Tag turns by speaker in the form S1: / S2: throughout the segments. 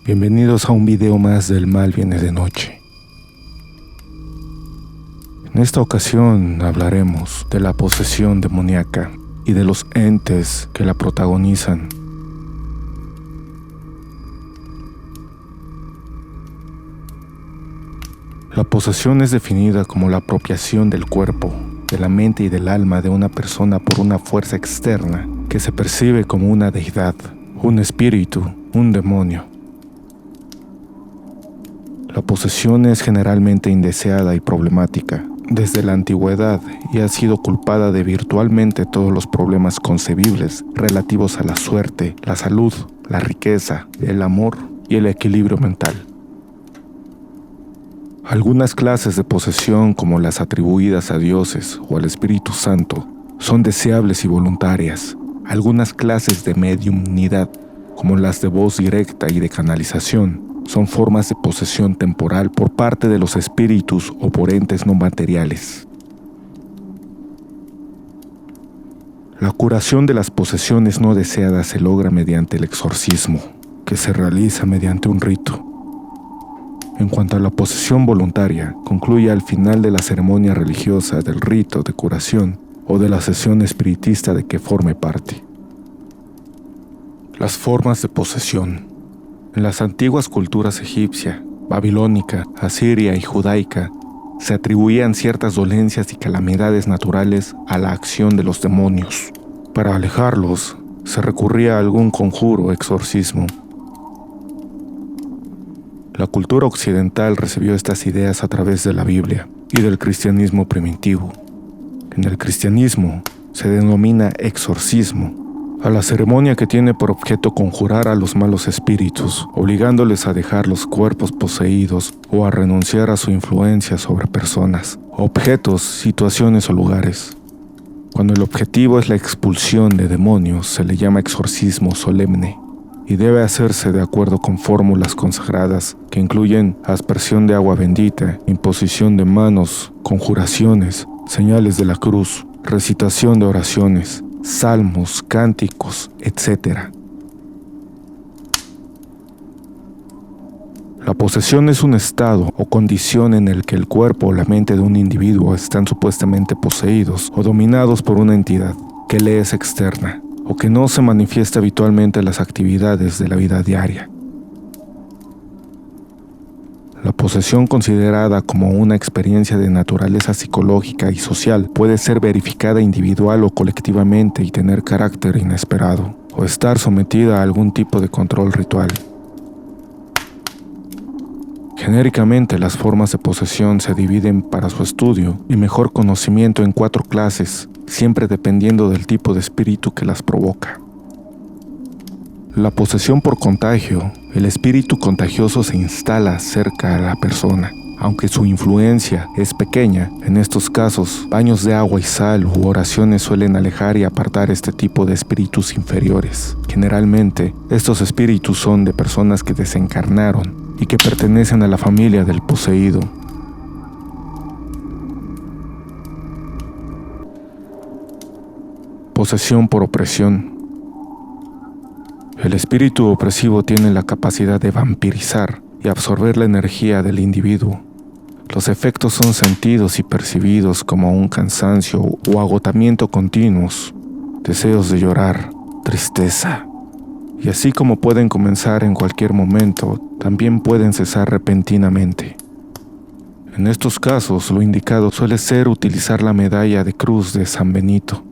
S1: Bienvenidos a un video más del Mal Viene de Noche. En esta ocasión hablaremos de la posesión demoníaca y de los entes que la protagonizan. La posesión es definida como la apropiación del cuerpo, de la mente y del alma de una persona por una fuerza externa que se percibe como una deidad, un espíritu, un demonio. La posesión es generalmente indeseada y problemática desde la antigüedad y ha sido culpada de virtualmente todos los problemas concebibles relativos a la suerte, la salud, la riqueza, el amor y el equilibrio mental. Algunas clases de posesión, como las atribuidas a dioses o al Espíritu Santo, son deseables y voluntarias. Algunas clases de mediumnidad, como las de voz directa y de canalización, son formas de posesión temporal por parte de los espíritus o por entes no materiales. La curación de las posesiones no deseadas se logra mediante el exorcismo, que se realiza mediante un rito. En cuanto a la posesión voluntaria, concluye al final de la ceremonia religiosa, del rito de curación o de la sesión espiritista de que forme parte. Las formas de posesión. En las antiguas culturas egipcia, babilónica, asiria y judaica, se atribuían ciertas dolencias y calamidades naturales a la acción de los demonios. Para alejarlos, se recurría a algún conjuro o exorcismo. La cultura occidental recibió estas ideas a través de la Biblia y del cristianismo primitivo. En el cristianismo se denomina exorcismo a la ceremonia que tiene por objeto conjurar a los malos espíritus, obligándoles a dejar los cuerpos poseídos o a renunciar a su influencia sobre personas, objetos, situaciones o lugares. Cuando el objetivo es la expulsión de demonios, se le llama exorcismo solemne y debe hacerse de acuerdo con fórmulas consagradas que incluyen aspersión de agua bendita, imposición de manos, conjuraciones, señales de la cruz, recitación de oraciones, salmos, cánticos, etc. La posesión es un estado o condición en el que el cuerpo o la mente de un individuo están supuestamente poseídos o dominados por una entidad que le es externa o que no se manifiesta habitualmente en las actividades de la vida diaria. La posesión, considerada como una experiencia de naturaleza psicológica y social, puede ser verificada individual o colectivamente y tener carácter inesperado, o estar sometida a algún tipo de control ritual. Genéricamente, las formas de posesión se dividen para su estudio y mejor conocimiento en 4 clases, siempre dependiendo del tipo de espíritu que las provoca. La posesión por contagio. El espíritu contagioso se instala cerca a la persona. Aunque su influencia es pequeña, en estos casos, baños de agua y sal u oraciones suelen alejar y apartar este tipo de espíritus inferiores. Generalmente, estos espíritus son de personas que desencarnaron y que pertenecen a la familia del poseído. Posesión por opresión. El espíritu opresivo tiene la capacidad de vampirizar y absorber la energía del individuo. Los efectos son sentidos y percibidos como un cansancio o agotamiento continuos, deseos de llorar, tristeza. Y así como pueden comenzar en cualquier momento, también pueden cesar repentinamente. En estos casos, lo indicado suele ser utilizar la medalla de cruz de San Benito,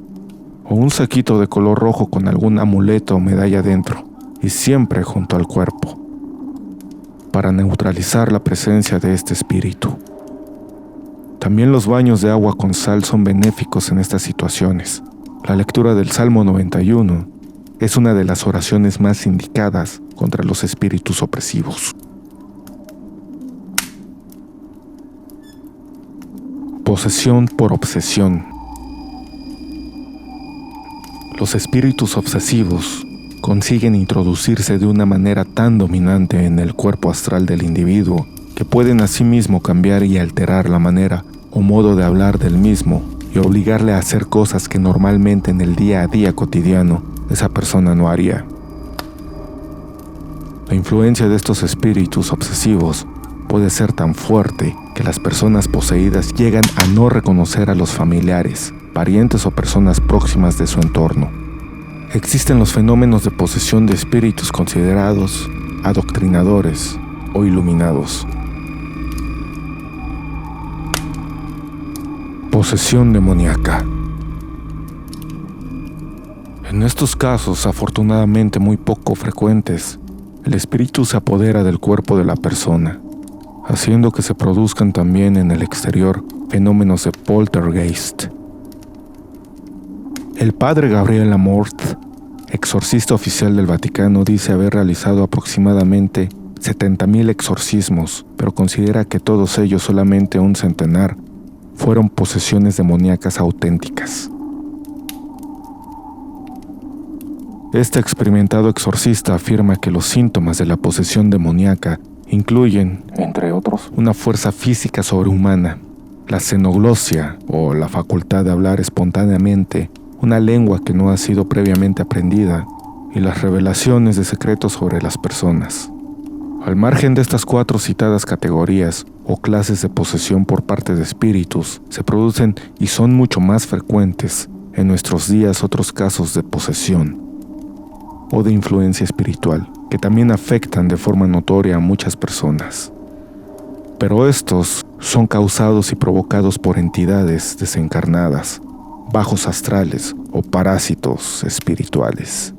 S1: o un saquito de color rojo con algún amuleto o medalla dentro, y siempre junto al cuerpo, para neutralizar la presencia de este espíritu. También los baños de agua con sal son benéficos en estas situaciones. La lectura del Salmo 91 es una de las oraciones más indicadas contra los espíritus opresivos. Posesión por obsesión. Los espíritus obsesivos consiguen introducirse de una manera tan dominante en el cuerpo astral del individuo que pueden asimismo cambiar y alterar la manera o modo de hablar del mismo y obligarle a hacer cosas que normalmente en el día a día cotidiano esa persona no haría. La influencia de estos espíritus obsesivos puede ser tan fuerte que las personas poseídas llegan a no reconocer a los familiares, parientes o personas próximas de su entorno. Existen los fenómenos de posesión de espíritus considerados adoctrinadores o iluminados. Posesión demoníaca. En estos casos, afortunadamente muy poco frecuentes, el espíritu se apodera del cuerpo de la persona, haciendo que se produzcan también en el exterior fenómenos de poltergeist. El padre Gabriel Amorth, exorcista oficial del Vaticano, dice haber realizado aproximadamente 70,000 exorcismos, pero considera que todos ellos, solamente un centenar, fueron posesiones demoníacas auténticas. Este experimentado exorcista afirma que los síntomas de la posesión demoníaca incluyen, entre otros, una fuerza física sobrehumana, la xenoglosia o la facultad de hablar espontáneamente, una lengua que no ha sido previamente aprendida y las revelaciones de secretos sobre las personas. Al margen de estas 4 citadas categorías o clases de posesión por parte de espíritus, se producen y son mucho más frecuentes en nuestros días otros casos de posesión o de influencia espiritual que también afectan de forma notoria a muchas personas. Pero estos son causados y provocados por entidades desencarnadas, bajos astrales o parásitos espirituales.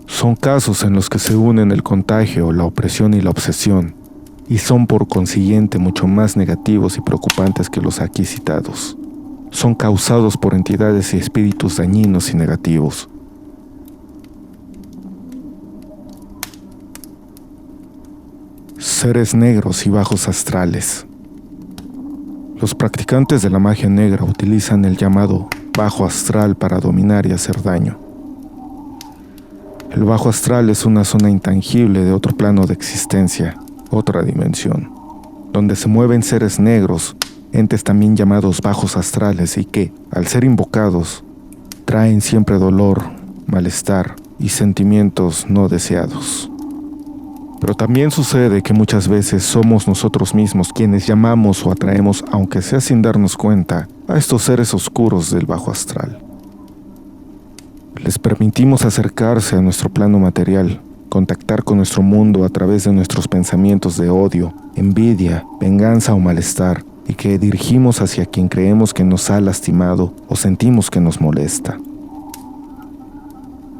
S1: Son casos en los que se unen el contagio, la opresión y la obsesión, y son por consiguiente mucho más negativos y preocupantes que los aquí citados. Son causados por entidades y espíritus dañinos y negativos. Seres negros y bajos astrales. Los practicantes de la magia negra utilizan el llamado bajo astral para dominar y hacer daño. El bajo astral es una zona intangible de otro plano de existencia, otra dimensión, donde se mueven seres negros, entes también llamados bajos astrales y que, al ser invocados, traen siempre dolor, malestar y sentimientos no deseados. Pero también sucede que muchas veces somos nosotros mismos quienes llamamos o atraemos, aunque sea sin darnos cuenta, a estos seres oscuros del bajo astral. Les permitimos acercarse a nuestro plano material, contactar con nuestro mundo a través de nuestros pensamientos de odio, envidia, venganza o malestar, y que dirigimos hacia quien creemos que nos ha lastimado o sentimos que nos molesta.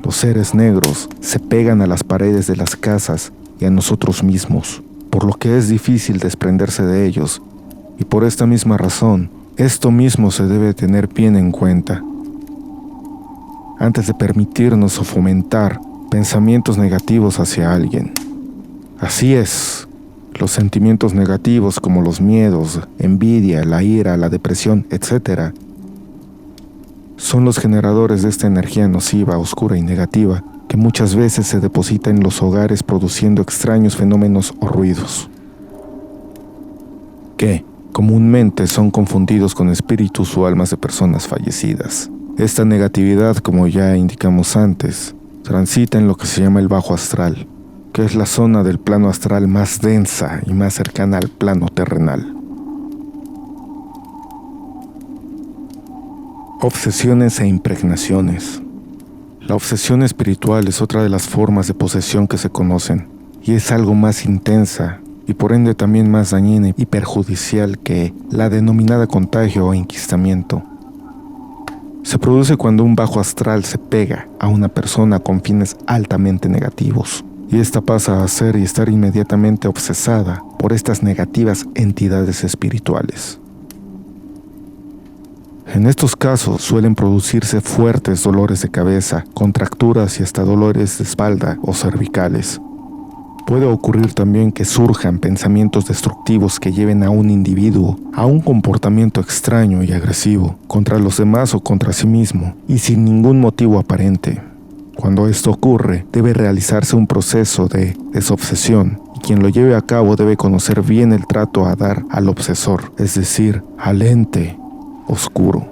S1: Los seres negros se pegan a las paredes de las casas y a nosotros mismos, por lo que es difícil desprenderse de ellos, y por esta misma razón, esto mismo se debe tener bien en cuenta antes de permitirnos o fomentar pensamientos negativos hacia alguien. Así es, los sentimientos negativos como los miedos, envidia, la ira, la depresión, etc., son los generadores de esta energía nociva, oscura y negativa que muchas veces se deposita en los hogares produciendo extraños fenómenos o ruidos, que comúnmente son confundidos con espíritus o almas de personas fallecidas. Esta negatividad, como ya indicamos antes, transita en lo que se llama el bajo astral, que es la zona del plano astral más densa y más cercana al plano terrenal. Obsesiones e impregnaciones. La obsesión espiritual es otra de las formas de posesión que se conocen, y es algo más intensa y por ende también más dañina y perjudicial que la denominada contagio o enquistamiento. Se produce cuando un bajo astral se pega a una persona con fines altamente negativos, y ésta pasa a ser y estar inmediatamente obsesada por estas negativas entidades espirituales. En estos casos suelen producirse fuertes dolores de cabeza, contracturas y hasta dolores de espalda o cervicales. Puede ocurrir también que surjan pensamientos destructivos que lleven a un individuo a un comportamiento extraño y agresivo contra los demás o contra sí mismo, y sin ningún motivo aparente. Cuando esto ocurre, debe realizarse un proceso de desobsesión, y quien lo lleve a cabo debe conocer bien el trato a dar al obsesor, es decir, al ente oscuro.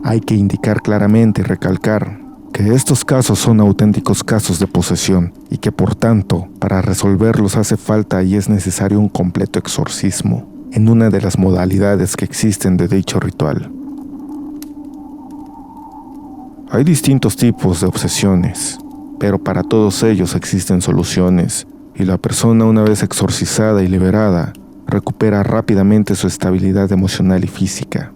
S1: Hay que indicar claramente y recalcar que estos casos son auténticos casos de posesión y que por tanto, para resolverlos hace falta y es necesario un completo exorcismo en una de las modalidades que existen de dicho ritual. Hay distintos tipos de obsesiones, pero para todos ellos existen soluciones y la persona, una vez exorcizada y liberada, recupera rápidamente su estabilidad emocional y física.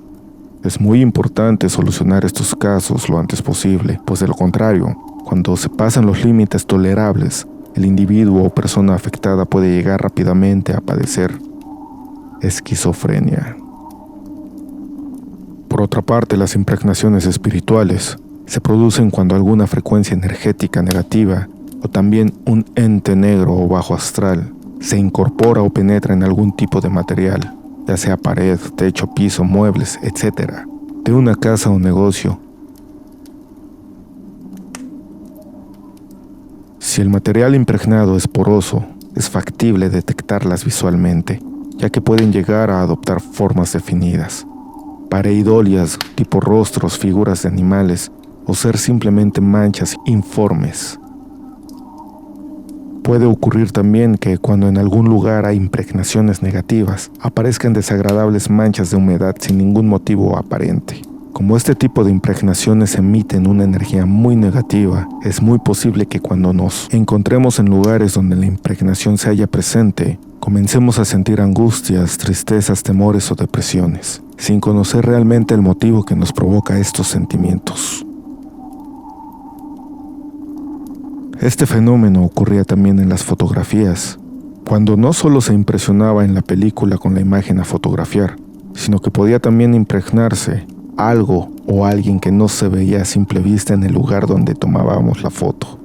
S1: Es muy importante solucionar estos casos lo antes posible, pues de lo contrario, cuando se pasan los límites tolerables, el individuo o persona afectada puede llegar rápidamente a padecer esquizofrenia. Por otra parte, las impregnaciones espirituales se producen cuando alguna frecuencia energética negativa o también un ente negro o bajo astral se incorpora o penetra en algún tipo de material, ya sea pared, techo, piso, muebles, etc., de una casa o negocio. Si el material impregnado es poroso, es factible detectarlas visualmente, ya que pueden llegar a adoptar formas definidas, pareidolias tipo rostros, figuras de animales, o ser simplemente manchas informes. Puede ocurrir también que cuando en algún lugar hay impregnaciones negativas, aparezcan desagradables manchas de humedad sin ningún motivo aparente. Como este tipo de impregnaciones emiten una energía muy negativa, es muy posible que cuando nos encontremos en lugares donde la impregnación se halla presente, comencemos a sentir angustias, tristezas, temores o depresiones, sin conocer realmente el motivo que nos provoca estos sentimientos. Este fenómeno ocurría también en las fotografías, cuando no solo se impresionaba en la película con la imagen a fotografiar, sino que podía también impregnarse algo o alguien que no se veía a simple vista en el lugar donde tomábamos la foto.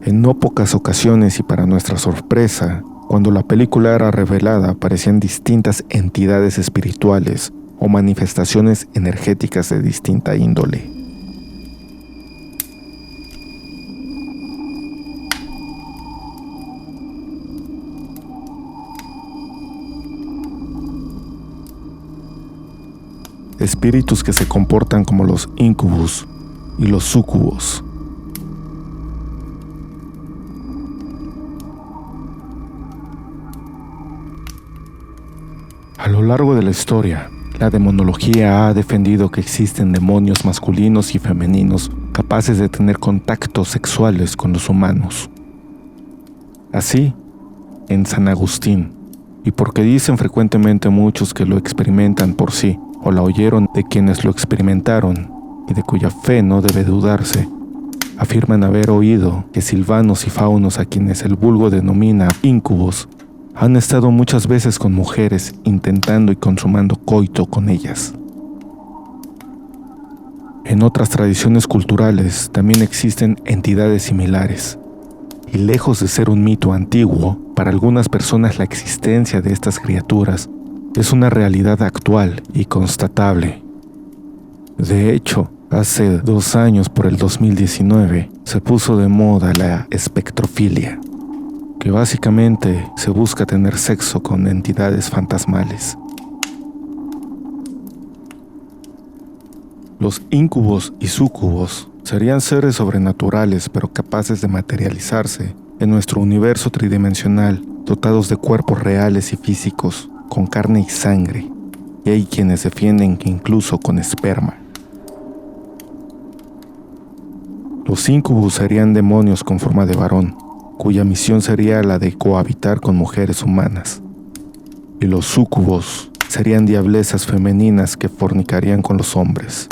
S1: En no pocas ocasiones y para nuestra sorpresa, cuando la película era revelada aparecían distintas entidades espirituales o manifestaciones energéticas de distinta índole. Espíritus que se comportan como los incubus y los sucubos. A lo largo de la historia, la demonología ha defendido que existen demonios masculinos y femeninos capaces de tener contactos sexuales con los humanos. Así, en San Agustín, y porque dicen frecuentemente muchos que lo experimentan por sí, o la oyeron de quienes lo experimentaron y de cuya fe no debe dudarse, afirman haber oído que silvanos y faunos, a quienes el vulgo denomina íncubos, han estado muchas veces con mujeres intentando y consumando coito con ellas. En otras tradiciones culturales también existen entidades similares, y lejos de ser un mito antiguo, para algunas personas la existencia de estas criaturas es una realidad actual y constatable. De hecho, hace 2 años, por el 2019, se puso de moda la espectrofilia, que básicamente se busca tener sexo con entidades fantasmales. Los íncubos y súcubos serían seres sobrenaturales pero capaces de materializarse en nuestro universo tridimensional, dotados de cuerpos reales y físicos, con carne y sangre, y hay quienes defienden que incluso con esperma. Los íncubos serían demonios con forma de varón, cuya misión sería la de cohabitar con mujeres humanas, y los súcubos serían diablesas femeninas que fornicarían con los hombres.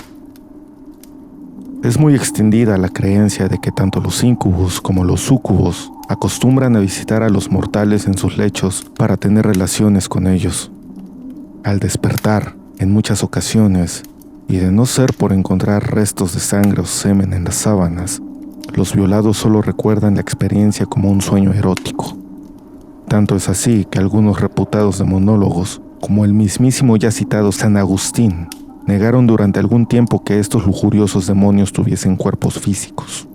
S1: Es muy extendida la creencia de que tanto los íncubos como los súcubos acostumbran a visitar a los mortales en sus lechos para tener relaciones con ellos. Al despertar, en muchas ocasiones, y de no ser por encontrar restos de sangre o semen en las sábanas, los violados solo recuerdan la experiencia como un sueño erótico. Tanto es así que algunos reputados demonólogos, como el mismísimo ya citado San Agustín, negaron durante algún tiempo que estos lujuriosos demonios tuviesen cuerpos físicos.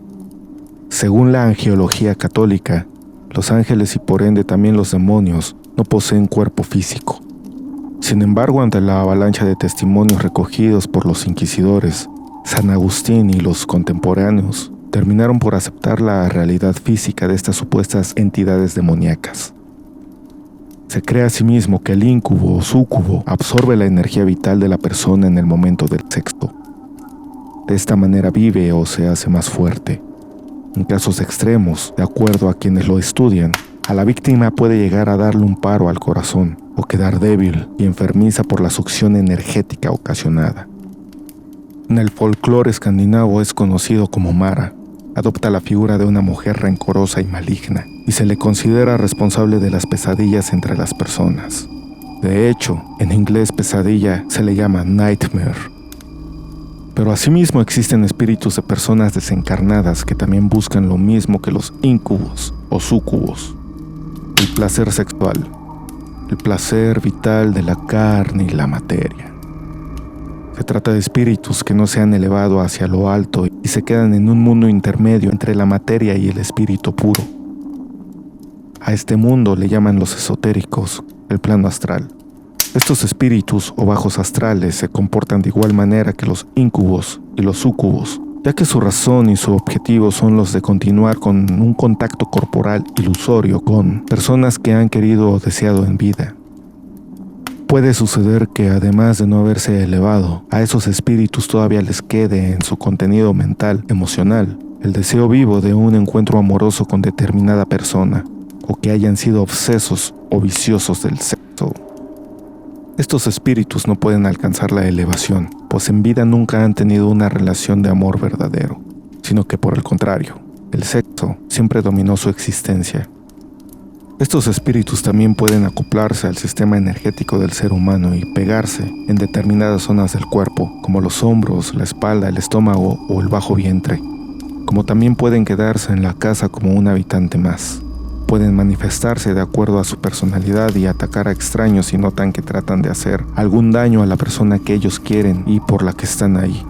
S1: Según la angelología católica, los ángeles y por ende también los demonios no poseen cuerpo físico, Sin embargo, ante la avalancha de testimonios recogidos por los inquisidores, San Agustín y los contemporáneos terminaron por aceptar la realidad física de estas supuestas entidades demoníacas. Se cree asimismo que el íncubo o súcubo absorbe la energía vital de la persona en el momento del sexo. De esta manera vive o se hace más fuerte. En casos extremos, de acuerdo a quienes lo estudian, a la víctima puede llegar a darle un paro al corazón o quedar débil y enfermiza por la succión energética ocasionada. En el folclore escandinavo es conocido como Mara. Adopta la figura de una mujer rencorosa y maligna y se le considera responsable de las pesadillas entre las personas. De hecho, en inglés pesadilla se le llama nightmare. Pero asimismo existen espíritus de personas desencarnadas que también buscan lo mismo que los íncubos o súcubos: el placer sexual, el placer vital de la carne y la materia. Se trata de espíritus que no se han elevado hacia lo alto y se quedan en un mundo intermedio entre la materia y el espíritu puro. A este mundo le llaman los esotéricos el plano astral. Estos espíritus o bajos astrales se comportan de igual manera que los íncubos y los súcubos, ya que su razón y su objetivo son los de continuar con un contacto corporal ilusorio con personas que han querido o deseado en vida. Puede suceder que, además de no haberse elevado, a esos espíritus todavía les quede en su contenido mental, emocional, el deseo vivo de un encuentro amoroso con determinada persona, o que hayan sido obsesos o viciosos del sexo. Estos espíritus no pueden alcanzar la elevación, pues en vida nunca han tenido una relación de amor verdadero, sino que por el contrario, el sexo siempre dominó su existencia. Estos espíritus también pueden acoplarse al sistema energético del ser humano y pegarse en determinadas zonas del cuerpo, como los hombros, la espalda, el estómago o el bajo vientre, como también pueden quedarse en la casa como un habitante más. Pueden manifestarse de acuerdo a su personalidad y atacar a extraños si notan que tratan de hacer algún daño a la persona que ellos quieren y por la que están ahí.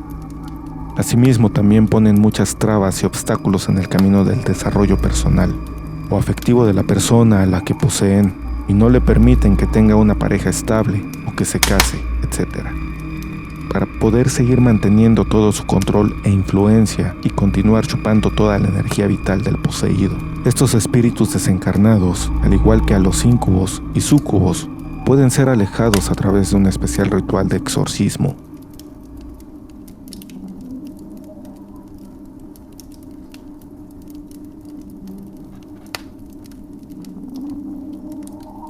S1: Asimismo, también ponen muchas trabas y obstáculos en el camino del desarrollo personal o afectivo de la persona a la que poseen y no le permiten que tenga una pareja estable o que se case, etc. Para poder seguir manteniendo todo su control e influencia y continuar chupando toda la energía vital del poseído. Estos espíritus desencarnados, al igual que a los íncubos y súcubos, pueden ser alejados a través de un especial ritual de exorcismo.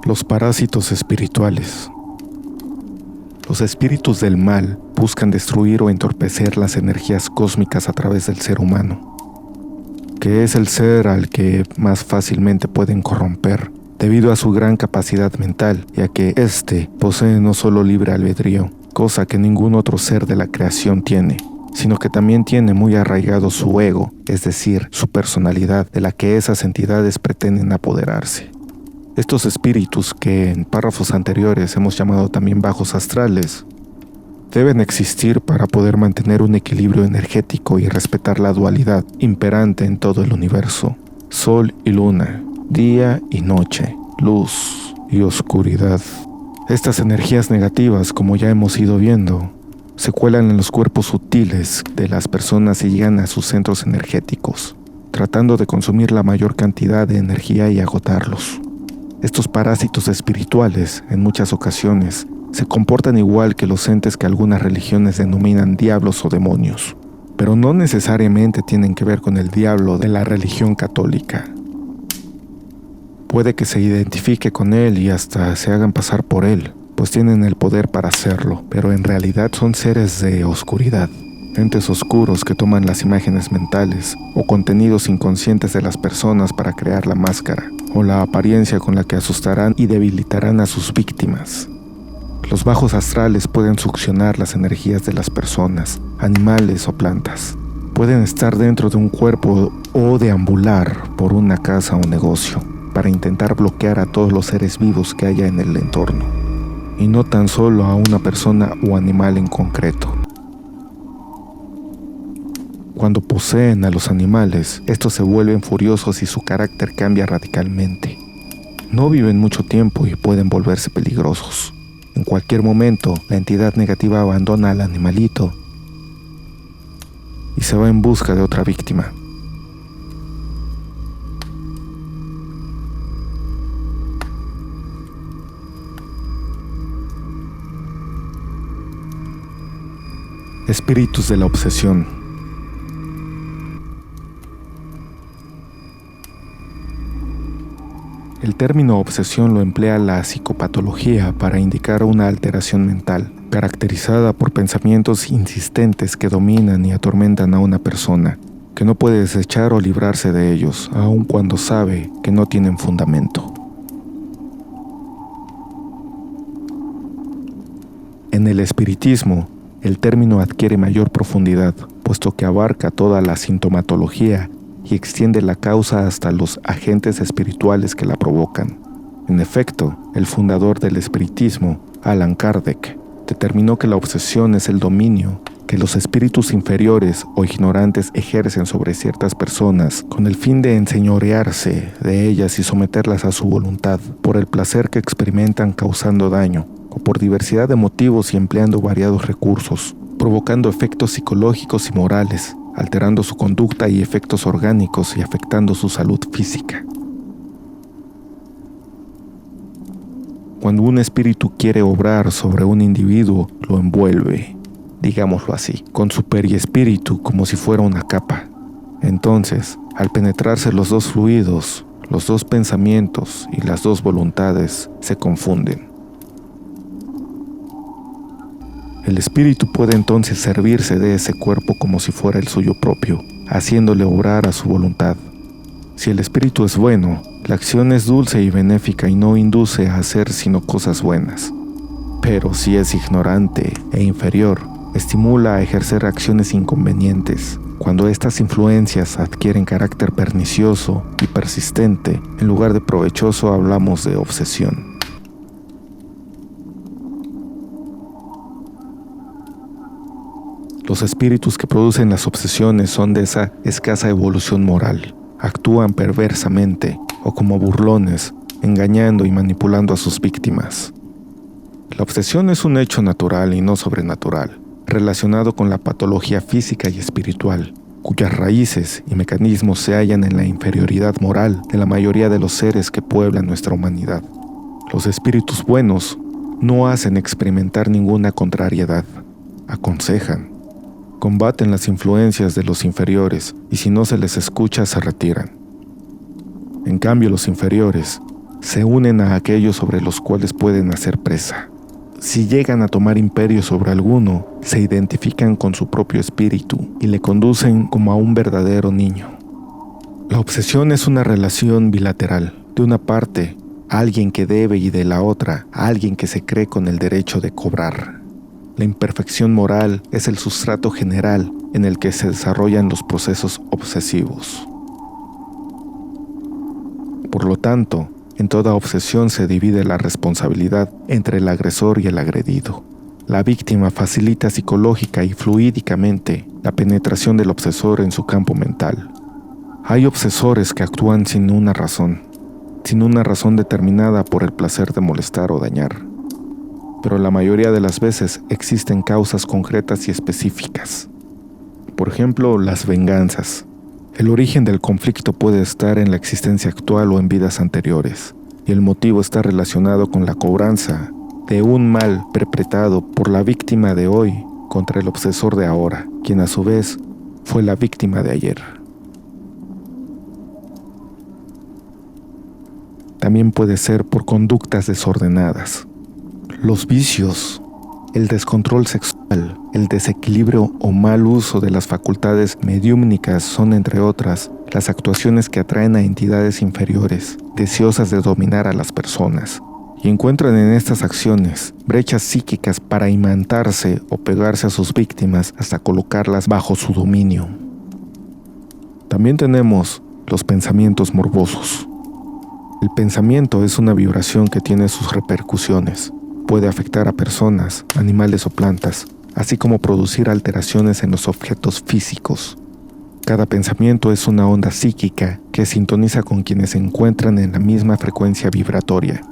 S1: Los parásitos espirituales. Los espíritus del mal buscan destruir o entorpecer las energías cósmicas a través del ser humano, que es el ser al que más fácilmente pueden corromper, debido a su gran capacidad mental, ya que éste posee no solo libre albedrío, cosa que ningún otro ser de la creación tiene, sino que también tiene muy arraigado su ego, es decir, su personalidad, de la que esas entidades pretenden apoderarse. Estos espíritus, que en párrafos anteriores hemos llamado también bajos astrales, deben existir para poder mantener un equilibrio energético y respetar la dualidad imperante en todo el universo: sol y luna, día y noche, luz y oscuridad. Estas energías negativas, como ya hemos ido viendo, se cuelan en los cuerpos sutiles de las personas y llegan a sus centros energéticos, tratando de consumir la mayor cantidad de energía y agotarlos. Estos parásitos espirituales, en muchas ocasiones, se comportan igual que los entes que algunas religiones denominan diablos o demonios, pero no necesariamente tienen que ver con el diablo de la religión católica. Puede que se identifique con él y hasta se hagan pasar por él, pues tienen el poder para hacerlo, pero en realidad son seres de oscuridad, entes oscuros que toman las imágenes mentales o contenidos inconscientes de las personas para crear la máscara o la apariencia con la que asustarán y debilitarán a sus víctimas. Los bajos astrales pueden succionar las energías de las personas, animales o plantas. Pueden estar dentro de un cuerpo o deambular por una casa o negocio para intentar bloquear a todos los seres vivos que haya en el entorno, y no tan solo a una persona o animal en concreto. Cuando poseen a los animales, estos se vuelven furiosos y su carácter cambia radicalmente. No viven mucho tiempo y pueden volverse peligrosos. En cualquier momento, la entidad negativa abandona al animalito y se va en busca de otra víctima. Espíritus de la obsesión. El término obsesión lo emplea la psicopatología para indicar una alteración mental, caracterizada por pensamientos insistentes que dominan y atormentan a una persona, que no puede desechar o librarse de ellos, aun cuando sabe que no tienen fundamento. En el espiritismo, el término adquiere mayor profundidad, puesto que abarca toda la sintomatología y extiende la causa hasta los agentes espirituales que la provocan. En efecto, el fundador del espiritismo, Allan Kardec, determinó que la obsesión es el dominio que los espíritus inferiores o ignorantes ejercen sobre ciertas personas con el fin de enseñorearse de ellas y someterlas a su voluntad, por el placer que experimentan causando daño, o por diversidad de motivos y empleando variados recursos, provocando efectos psicológicos y morales, alterando su conducta y efectos orgánicos y afectando su salud física. Cuando un espíritu quiere obrar sobre un individuo, lo envuelve, digámoslo así, con su periespíritu como si fuera una capa. Entonces, al penetrarse los dos fluidos, los dos pensamientos y las dos voluntades se confunden. El espíritu puede entonces servirse de ese cuerpo como si fuera el suyo propio, haciéndole obrar a su voluntad. Si el espíritu es bueno, la acción es dulce y benéfica y no induce a hacer sino cosas buenas. Pero si es ignorante e inferior, estimula a ejercer acciones inconvenientes. Cuando estas influencias adquieren carácter pernicioso y persistente, en lugar de provechoso hablamos de obsesión. Los espíritus que producen las obsesiones son de esa escasa evolución moral. Actúan perversamente o como burlones, engañando y manipulando a sus víctimas. La obsesión es un hecho natural y no sobrenatural, relacionado con la patología física y espiritual, cuyas raíces y mecanismos se hallan en la inferioridad moral de la mayoría de los seres que pueblan nuestra humanidad. Los espíritus buenos no hacen experimentar ninguna contrariedad, aconsejan, combaten las influencias de los inferiores y si no se les escucha se retiran. En cambio, los inferiores se unen a aquellos sobre los cuales pueden hacer presa. Si llegan a tomar imperio sobre alguno, se identifican con su propio espíritu y le conducen como a un verdadero niño. La obsesión es una relación bilateral. De una parte, alguien que debe y de la otra, alguien que se cree con el derecho de cobrar. La imperfección moral es el sustrato general en el que se desarrollan los procesos obsesivos. Por lo tanto, en toda obsesión se divide la responsabilidad entre el agresor y el agredido. La víctima facilita psicológica y fluídicamente la penetración del obsesor en su campo mental. Hay obsesores que actúan sin una razón determinada por el placer de molestar o dañar. Pero la mayoría de las veces existen causas concretas y específicas. Por ejemplo, las venganzas. El origen del conflicto puede estar en la existencia actual o en vidas anteriores, y el motivo está relacionado con la cobranza de un mal perpetrado por la víctima de hoy contra el obsesor de ahora, quien a su vez fue la víctima de ayer. También puede ser por conductas desordenadas. Los vicios, el descontrol sexual, el desequilibrio o mal uso de las facultades mediúmnicas son, entre otras, las actuaciones que atraen a entidades inferiores, deseosas de dominar a las personas, y encuentran en estas acciones brechas psíquicas para imantarse o pegarse a sus víctimas hasta colocarlas bajo su dominio. También tenemos los pensamientos morbosos. El pensamiento es una vibración que tiene sus repercusiones. Puede afectar a personas, animales o plantas, así como producir alteraciones en los objetos físicos. Cada pensamiento es una onda psíquica que sintoniza con quienes se encuentran en la misma frecuencia vibratoria.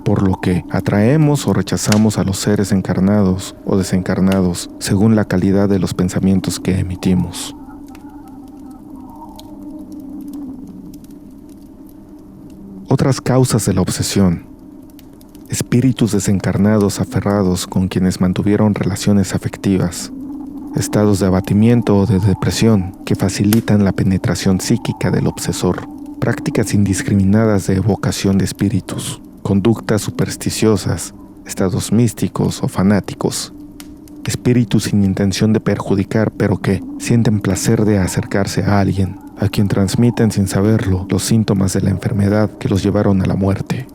S1: por lo que atraemos o rechazamos a los seres encarnados o desencarnados según la calidad de los pensamientos que emitimos. Otras causas de la obsesión: espíritus desencarnados aferrados con quienes mantuvieron relaciones afectivas, estados de abatimiento o de depresión que facilitan la penetración psíquica del obsesor, prácticas indiscriminadas de evocación de espíritus, conductas supersticiosas, estados místicos o fanáticos, espíritus sin intención de perjudicar pero que sienten placer de acercarse a alguien, a quien transmiten sin saberlo los síntomas de la enfermedad que los llevaron a la muerte.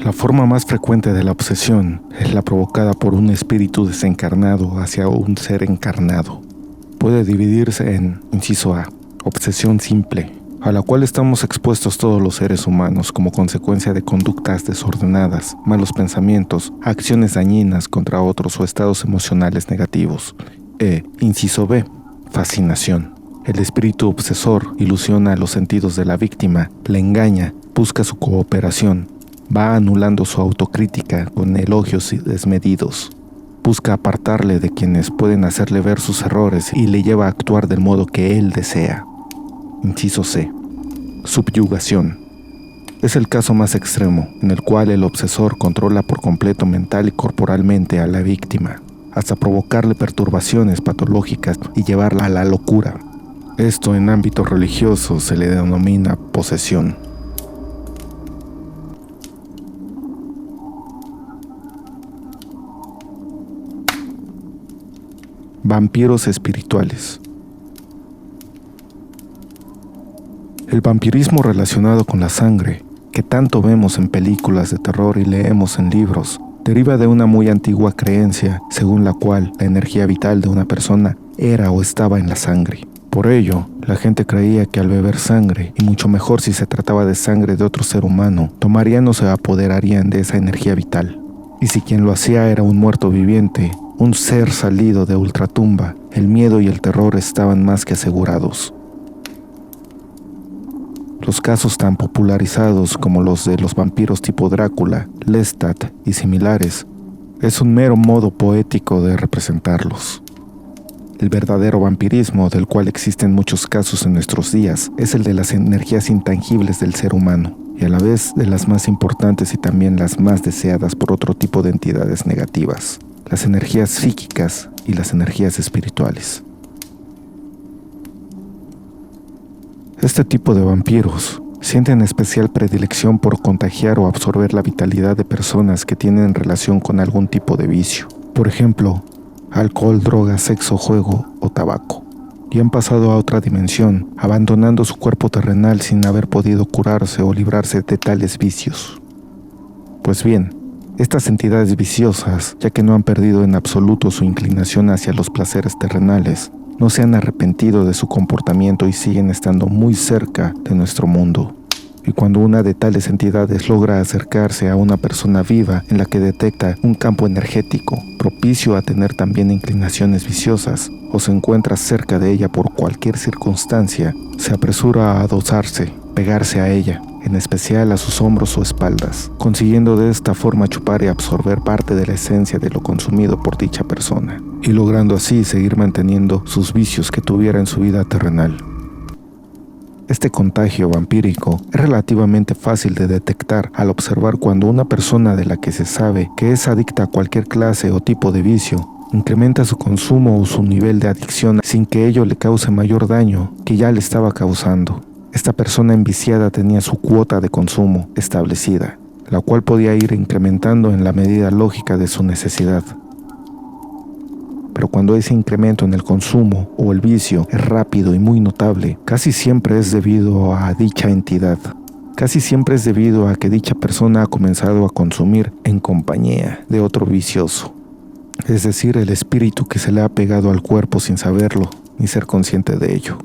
S1: La forma más frecuente de la obsesión es la provocada por un espíritu desencarnado hacia un ser encarnado. Puede dividirse en, inciso A, obsesión simple, a la cual estamos expuestos todos los seres humanos como consecuencia de conductas desordenadas, malos pensamientos, acciones dañinas contra otros o estados emocionales negativos. Inciso B, fascinación. El espíritu obsesor ilusiona los sentidos de la víctima, la engaña, busca su cooperación, va anulando su autocrítica con elogios desmedidos, busca apartarle de quienes pueden hacerle ver sus errores y le lleva a actuar del modo que él desea. Inciso C, subyugación. Es el caso más extremo, en el cual el obsesor controla por completo mental y corporalmente a la víctima, hasta provocarle perturbaciones patológicas y llevarla a la locura. Esto en ámbito religioso se le denomina posesión. Vampiros espirituales. El vampirismo relacionado con la sangre, que tanto vemos en películas de terror y leemos en libros, deriva de una muy antigua creencia según la cual la energía vital de una persona era o estaba en la sangre. Por ello, la gente creía que al beber sangre, y mucho mejor si se trataba de sangre de otro ser humano, tomarían o se apoderarían de esa energía vital. Y si quien lo hacía era un muerto viviente, un ser salido de ultratumba, el miedo y el terror estaban más que asegurados. Los casos tan popularizados como los de los vampiros tipo Drácula, Lestat y similares, es un mero modo poético de representarlos. El verdadero vampirismo, del cual existen muchos casos en nuestros días, es el de las energías intangibles del ser humano, y a la vez de las más importantes y también las más deseadas por otro tipo de entidades negativas, las energías psíquicas y las energías espirituales. Este tipo de vampiros sienten especial predilección por contagiar o absorber la vitalidad de personas que tienen relación con algún tipo de vicio. Por ejemplo, alcohol, droga, sexo, juego o tabaco, y han pasado a otra dimensión, abandonando su cuerpo terrenal sin haber podido curarse o librarse de tales vicios. Pues bien, estas entidades viciosas, ya que no han perdido en absoluto su inclinación hacia los placeres terrenales, no se han arrepentido de su comportamiento y siguen estando muy cerca de nuestro mundo. Y cuando una de tales entidades logra acercarse a una persona viva en la que detecta un campo energético propicio a tener también inclinaciones viciosas, o se encuentra cerca de ella por cualquier circunstancia, se apresura a adosarse, pegarse a ella, en especial a sus hombros o espaldas, consiguiendo de esta forma chupar y absorber parte de la esencia de lo consumido por dicha persona, y logrando así seguir manteniendo sus vicios que tuviera en su vida terrenal. Este contagio vampírico es relativamente fácil de detectar al observar cuando una persona de la que se sabe que es adicta a cualquier clase o tipo de vicio incrementa su consumo o su nivel de adicción sin que ello le cause mayor daño que ya le estaba causando. Esta persona enviciada tenía su cuota de consumo establecida, la cual podía ir incrementando en la medida lógica de su necesidad. Pero cuando ese incremento en el consumo o el vicio es rápido y muy notable, casi siempre es debido a dicha entidad. Casi siempre es debido a que dicha persona ha comenzado a consumir en compañía de otro vicioso. Es decir, el espíritu que se le ha pegado al cuerpo sin saberlo ni ser consciente de ello.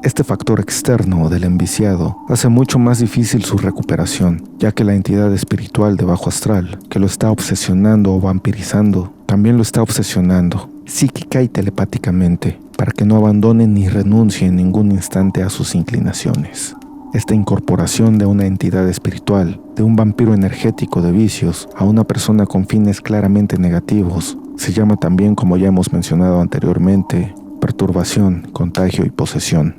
S1: Este factor externo del enviciado hace mucho más difícil su recuperación, ya que la entidad espiritual de bajo astral, que lo está obsesionando o vampirizando, también lo está obsesionando, psíquica y telepáticamente, para que no abandone ni renuncie en ningún instante a sus inclinaciones. Esta incorporación de una entidad espiritual, de un vampiro energético de vicios, a una persona con fines claramente negativos, se llama también, como ya hemos mencionado anteriormente, perturbación, contagio y posesión.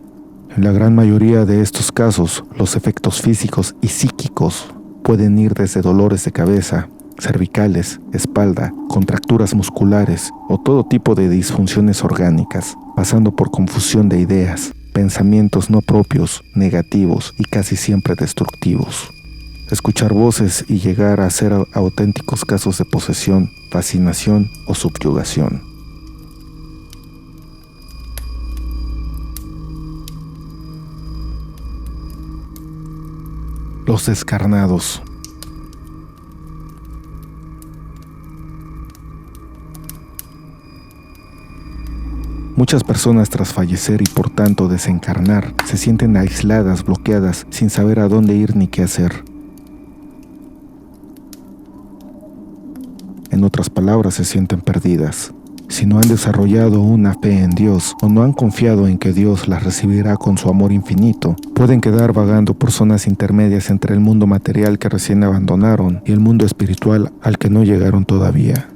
S1: En la gran mayoría de estos casos, los efectos físicos y psíquicos pueden ir desde dolores de cabeza, cervicales, espalda, contracturas musculares o todo tipo de disfunciones orgánicas, pasando por confusión de ideas, pensamientos no propios, negativos y casi siempre destructivos. Escuchar voces y llegar a ser auténticos casos de posesión, fascinación o subyugación. Los descarnados. Muchas personas tras fallecer y por tanto desencarnar se sienten aisladas, bloqueadas, sin saber a dónde ir ni qué hacer. En otras palabras, se sienten perdidas. Si no han desarrollado una fe en Dios o no han confiado en que Dios las recibirá con su amor infinito, pueden quedar vagando por zonas intermedias entre el mundo material que recién abandonaron y el mundo espiritual al que no llegaron todavía.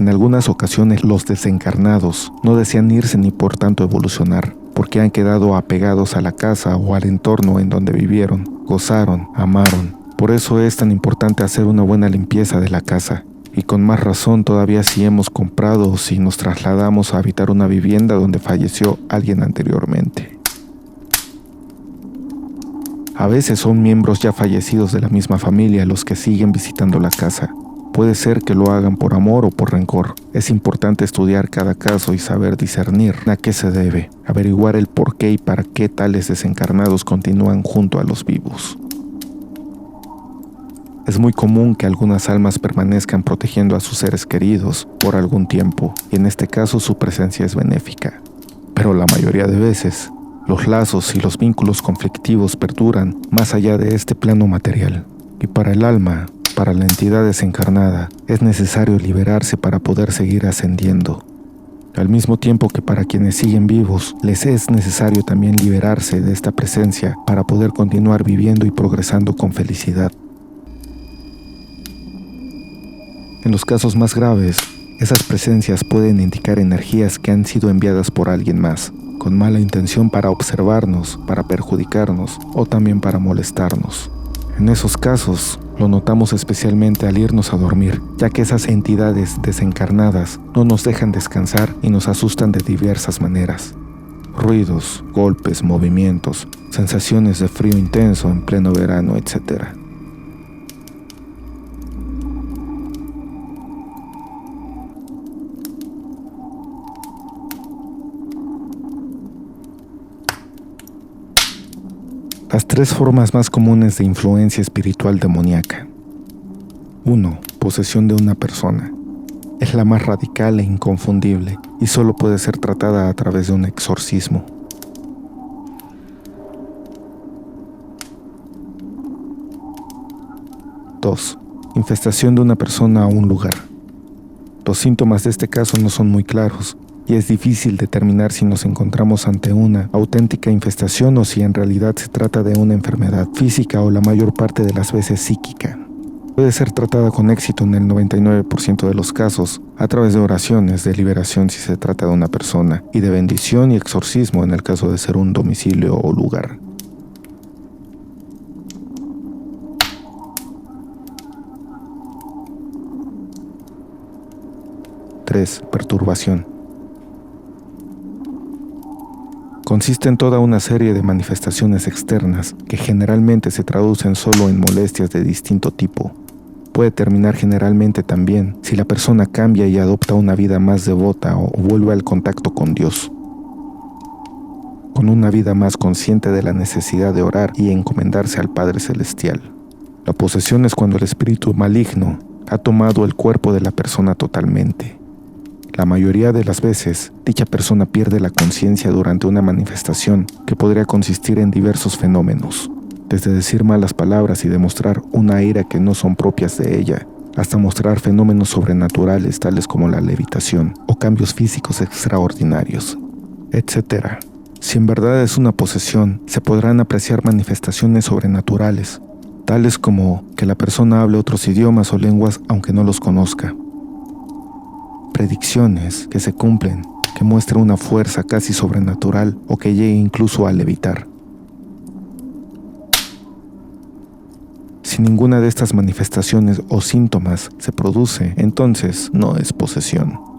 S1: En algunas ocasiones los desencarnados no desean irse ni por tanto evolucionar, porque han quedado apegados a la casa o al entorno en donde vivieron, gozaron, amaron. Por eso es tan importante hacer una buena limpieza de la casa, y con más razón todavía si hemos comprado o si nos trasladamos a habitar una vivienda donde falleció alguien anteriormente. A veces son miembros ya fallecidos de la misma familia los que siguen visitando la casa. Puede ser que lo hagan por amor o por rencor. Es importante estudiar cada caso y saber discernir a qué se debe, averiguar el por qué y para qué tales desencarnados continúan junto a los vivos. Es muy común que algunas almas permanezcan protegiendo a sus seres queridos por algún tiempo, y en este caso su presencia es benéfica. Pero la mayoría de veces, los lazos y los vínculos conflictivos perduran más allá de este plano material. Y para el alma, para la entidad desencarnada, es necesario liberarse para poder seguir ascendiendo. Al mismo tiempo que para quienes siguen vivos, les es necesario también liberarse de esta presencia para poder continuar viviendo y progresando con felicidad. En los casos más graves, esas presencias pueden indicar energías que han sido enviadas por alguien más, con mala intención para observarnos, para perjudicarnos o también para molestarnos. En esos casos, lo notamos especialmente al irnos a dormir, ya que esas entidades desencarnadas no nos dejan descansar y nos asustan de diversas maneras. Ruidos, golpes, movimientos, sensaciones de frío intenso en pleno verano, etc. Las tres formas más comunes de influencia espiritual demoníaca. 1. Posesión de una persona. Es la más radical e inconfundible y solo puede ser tratada a través de un exorcismo. 2. Infestación de una persona o un lugar. Los síntomas de este caso no son muy claros, y es difícil determinar si nos encontramos ante una auténtica infestación o si en realidad se trata de una enfermedad física o la mayor parte de las veces psíquica. Puede ser tratada con éxito en el 99% de los casos, a través de oraciones de liberación si se trata de una persona, y de bendición y exorcismo en el caso de ser un domicilio o lugar. Perturbación. Consiste en toda una serie de manifestaciones externas que generalmente se traducen solo en molestias de distinto tipo. Puede terminar generalmente también si la persona cambia y adopta una vida más devota o vuelve al contacto con Dios, con una vida más consciente de la necesidad de orar y encomendarse al Padre Celestial. La posesión es cuando el espíritu maligno ha tomado el cuerpo de la persona totalmente. La mayoría de las veces, dicha persona pierde la conciencia durante una manifestación que podría consistir en diversos fenómenos, desde decir malas palabras y demostrar una ira que no son propias de ella, hasta mostrar fenómenos sobrenaturales tales como la levitación o cambios físicos extraordinarios, etc. Si en verdad es una posesión, se podrán apreciar manifestaciones sobrenaturales, tales como que la persona hable otros idiomas o lenguas aunque no los conozca. Predicciones que se cumplen, que muestran una fuerza casi sobrenatural o que llegue incluso a levitar. Si ninguna de estas manifestaciones o síntomas se produce, entonces no es posesión.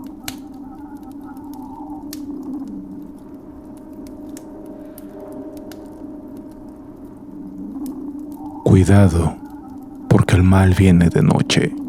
S1: Cuidado, porque el mal viene de noche.